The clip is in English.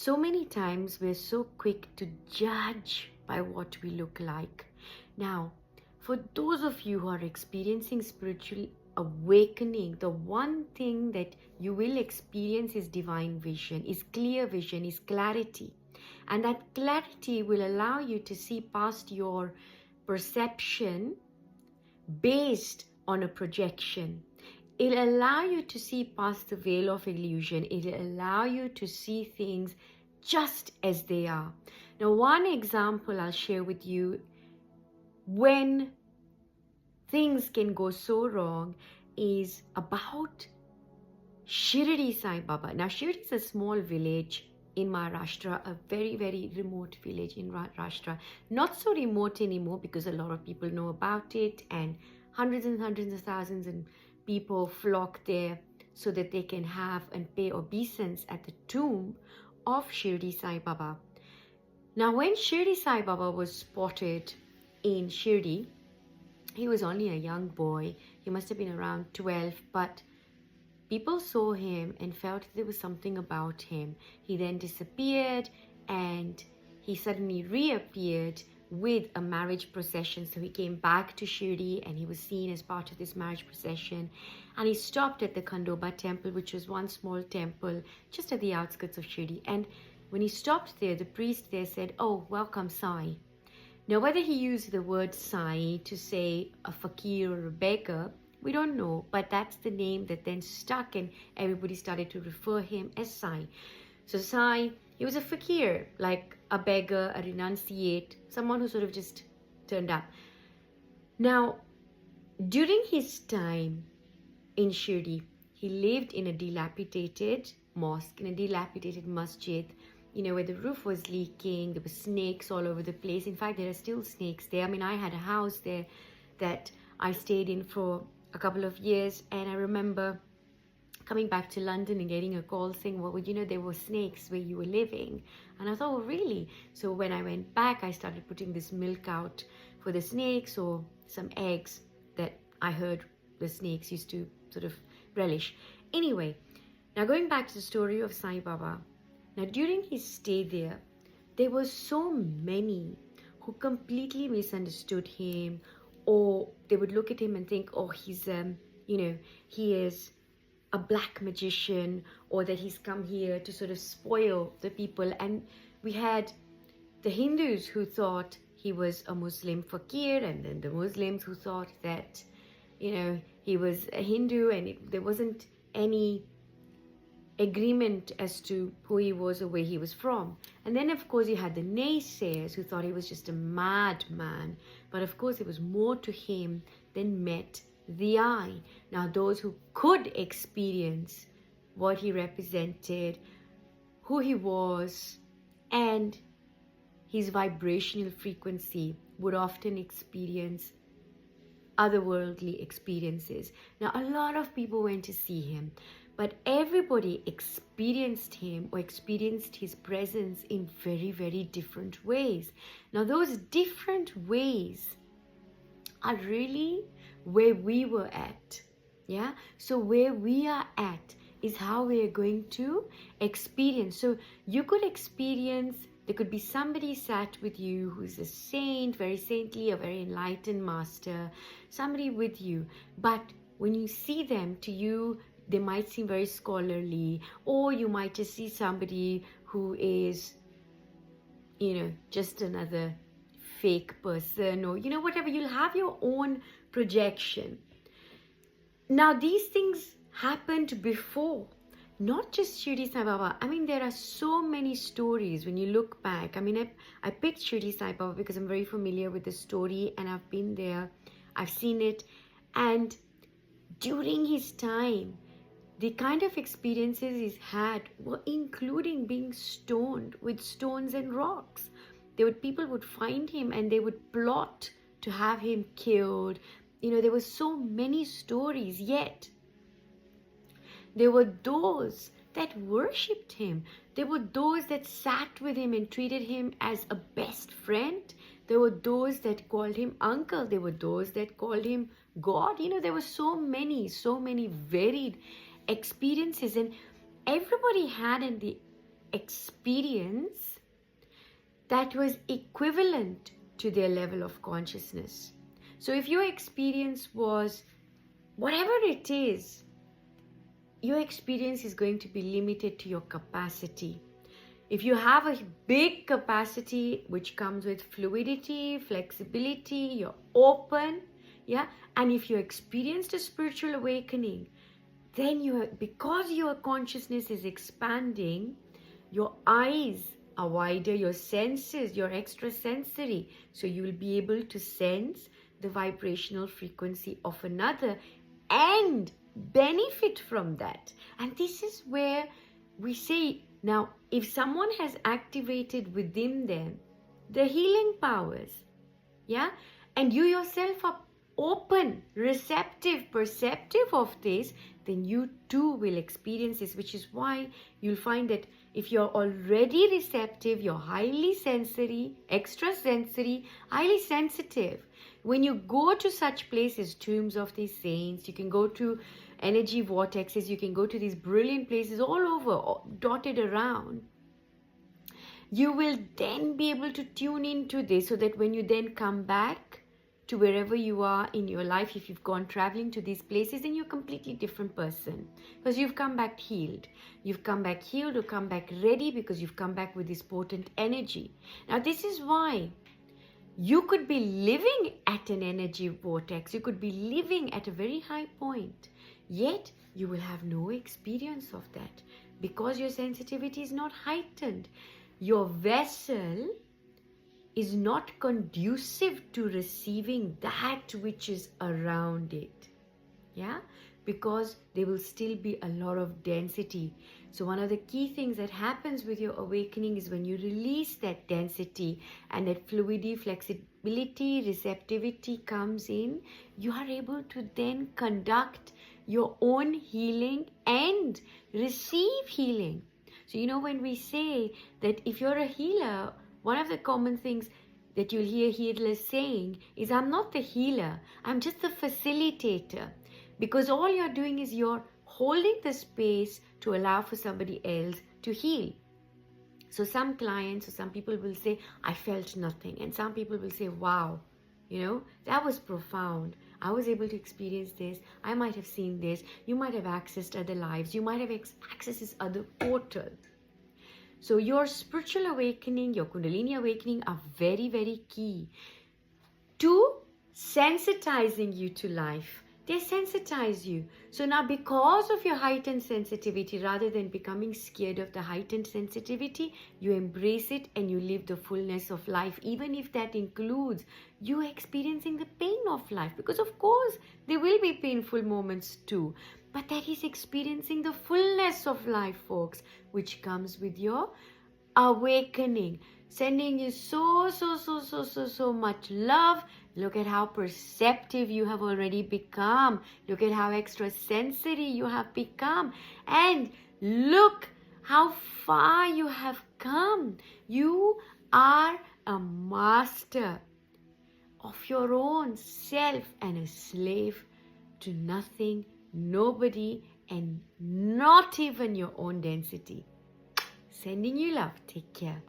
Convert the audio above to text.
So many times we're so quick to judge by what we look like. Now, for those of you who are experiencing spiritual awakening, the one thing that you will experience is divine vision, is clear vision, is clarity. And that clarity will allow you to see past your perception based on a projection. It'll allow you to see past the veil of illusion. It'll allow you to see things just as they are. Now, one example I'll share with you when things can go so wrong is about Shirdi Sai Baba. Now, Shirdi is a small village in Maharashtra, a very, very remote village in Maharashtra. Not so remote anymore because a lot of people know about it, and hundreds of thousands and people flock there so that they can have and pay obeisance at the tomb of Shirdi Sai Baba. Now, when Shirdi Sai Baba was spotted in Shirdi, he was only a young boy. He must have been around 12, but people saw him and felt there was something about him. He then disappeared and he suddenly reappeared with a marriage procession. So he came back to Shirdi and he was seen as part of this marriage procession. And he stopped at the Khandoba temple, which was one small temple just at the outskirts of Shirdi. And when he stopped there, the priest there said, "Oh, welcome, Sai." Now, whether he used the word Sai to say a fakir or a beggar, we don't know, but that's the name that then stuck and everybody started to refer him as Sai. So Sai, he was a fakir, like a beggar, a renunciate, someone who sort of just turned up. Now, during his time in Shirdi, he lived in a dilapidated mosque, in a dilapidated masjid, where the roof was leaking, there were snakes all over the place. In fact, there are still snakes there. I mean, I had a house there that I stayed in for a couple of years, and I remember coming back to London and getting a call saying, well, there were snakes where you were living. And I thought, oh, really? So when I went back, I started putting this milk out for the snakes, or some eggs that I heard the snakes used to sort of relish. Anyway, now going back to the story of Sai Baba. Now, during his stay there, there were so many who completely misunderstood him, or they would look at him and think, oh, he's, he is a black magician, or that he's come here to sort of spoil the people. And we had the Hindus who thought he was a Muslim fakir, and then the Muslims who thought that, he was a Hindu, and there wasn't any agreement as to who he was or where he was from. And then, of course, you had the naysayers who thought he was just a madman. But of course, there was more to him than met the eye. Now, those who could experience what he represented, who he was, and his vibrational frequency would often experience otherworldly experiences. Now, a lot of people went to see him, but everybody experienced him or experienced his presence in very, very different ways. Now, those different ways are really where we were at. Yeah. So where we are at is how we are going to experience. So you could experience, there could be somebody sat with you who's a saint, very saintly, a very enlightened master, somebody with you. But when you see them, to you, they might seem very scholarly, or you might just see somebody who is, just another fake person, or, whatever. You'll have your own projection. Now, these things happened before, not just Shirdi Sai Baba. I mean, there are so many stories when you look back. I mean, I picked Shirdi Sai Baba because I'm very familiar with the story, and I've been there, I've seen it. And during his time, the kind of experiences he's had were including being stoned with stones and rocks. People would find him and they would plot to have him killed. There were so many stories, yet there were those that worshipped him. There were those that sat with him and treated him as a best friend. There were those that called him uncle. There were those that called him God. There were so many varied experiences, and everybody had experience that was equivalent to their level of consciousness. So if your experience was whatever it is, your experience is going to be limited to your capacity. If you have a big capacity which comes with fluidity, flexibility, you're open, yeah, and if you experienced a spiritual awakening, then because your consciousness is expanding, your eyes are wider, your senses, your extrasensory, so you will be able to sense the vibrational frequency of another and benefit from that. And this is where we say, now if someone has activated within them the healing powers, yeah, and you yourself are open, receptive, perceptive of this, then you too will experience this, which is why you'll find that if you're already receptive, you're highly sensory, extrasensory, highly sensitive. When you go to such places, tombs of these saints, you can go to energy vortexes, you can go to these brilliant places all over, dotted around. You will then be able to tune into this so that when you then come back to wherever you are in your life, if you've gone traveling to these places, then you're a completely different person because you've come back healed. You've come back healed or come back ready because you've come back with this potent energy. Now, this is why you could be living at an energy vortex. You could be living at a very high point, yet you will have no experience of that because your sensitivity is not heightened. Your vessel is not conducive to receiving that which is around it, yeah, because there will still be a lot of density. So one of the key things that happens with your awakening is when you release that density and that fluidity, flexibility, receptivity comes in, you are able to then conduct your own healing and receive healing. So when we say that if you're a healer, one of the common things that you'll hear healers saying is, I'm not the healer, I'm just the facilitator. Because all you're doing is you're holding the space to allow for somebody else to heal. So some clients or some people will say, I felt nothing. And some people will say, wow, that was profound. I was able to experience this. I might have seen this. You might have accessed other lives. You might have accessed this other portal. So your spiritual awakening, your Kundalini awakening are very, very key to sensitizing you to life. They sensitize you. So now because of your heightened sensitivity, rather than becoming scared of the heightened sensitivity, you embrace it and you live the fullness of life, even if that includes you experiencing the pain of life. Because of course, there will be painful moments too. But that is experiencing the fullness of life, folks, which comes with your awakening. Sending you so much love. Look at how perceptive you have already become. Look at how extrasensory you have become. And look how far you have come. You are a master of your own self and a slave to nothing, nobody, and not even your own density. Sending you love. Take care.